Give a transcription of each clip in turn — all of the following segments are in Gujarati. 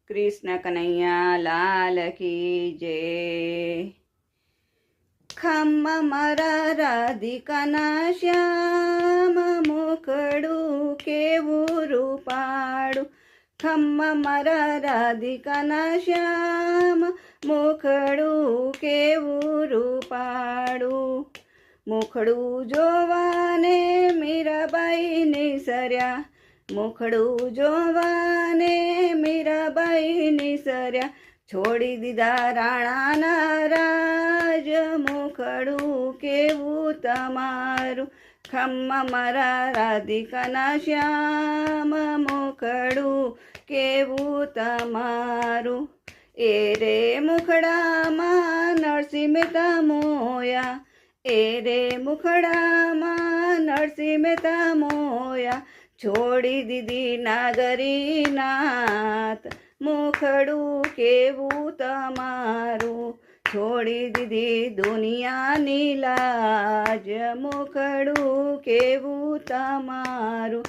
કૃષ્ણ કનૈયા લાલ કી જય। ખમ્મા મારા રાધિકાના શ્યામ, મુખડું કેવું રૂપાળું। ખમ્મા મારા રાધિકાના શ્યામ, મુખડું કેવું રૂપાળું। મુખડું જોવાને મીરાબાઈ નિસર્યા, મુખડું જોવાને મીરાબાઈ નિસર્યા। છોડી દીધા રાણાના રાજ, મુખડું કેવું તમારું। ખમ્મા મારા રાધિકાના શ્યામ, મુખડું કેવું તમારું। એ રે મુખડામાં નરસિંહ મહેતા મોયા, એ રે મુખડામાં નરસિંહ મહેતા મોયા। છોડી દીધી નાગરી નાત, મુખડું કેવું તમારું। છોડી દીધી દુનિયાની લાજ, મુખડું કેવું તમારું।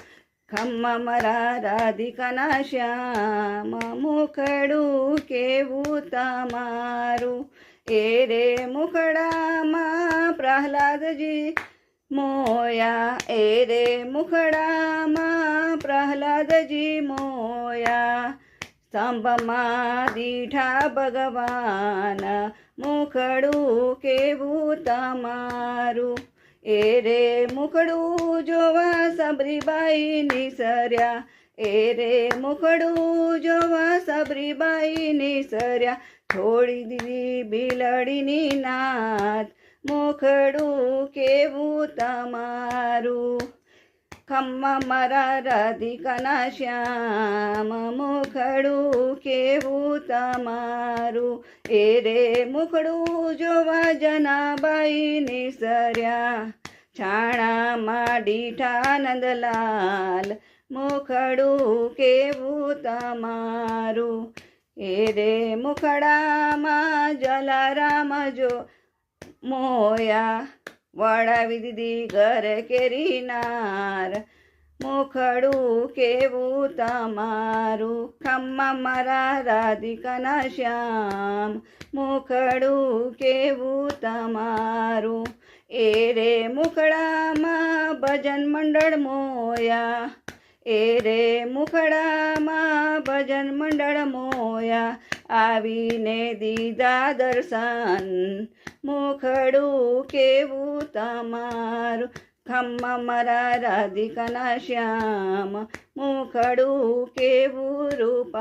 ખમ્મા મારા રાધિકાના શ્યામ, મુખડું કેવું તમારું। એ રે મુખડામાં પ્રહલાદજી મોયા, એ રે મુખડામાં પ્રહલાદજી મોયા। સ્તંભમાં દીઠા ભગવાન, મુખડું કેવું તમારું। એ રે મુખડું જોવા સબરીબાઈ નિસર્યા, એ રે મુખડું જોવા સબરીબાઈ નિસર્યા। છોડી દીધી બિલડીની નાત, મુખડું કેવું તમારું। ખમ્મા મારા રાધિકાના શ્યામ, મુખડું કેવું તમારું। એ રે મુખડું જોવા જનાબાઈ નિસર્યા, છાણામાં દીઠા નંદલાલ, મુખડું કેવું તમારું। એ રે મુખડામાં જલારામ જો મોયા, વળાવી દીધી ઘર કેરી નાર, મુખડું કેવું તમારું। ખમ્મા મારા રાધિકાના શ્યામ, મુખડું કેવું તમારું। એ રે મુખડામાં ભજન મંડળ મોયા, એ રે મુખડામાં ભજન મંડળ મોયા। આવીને દીધા દર્શન, મુખડું કેવું તમારું। ખમ્મા મારા રાધિકાના શ્યામ, મુખડું કેવું રૂપા।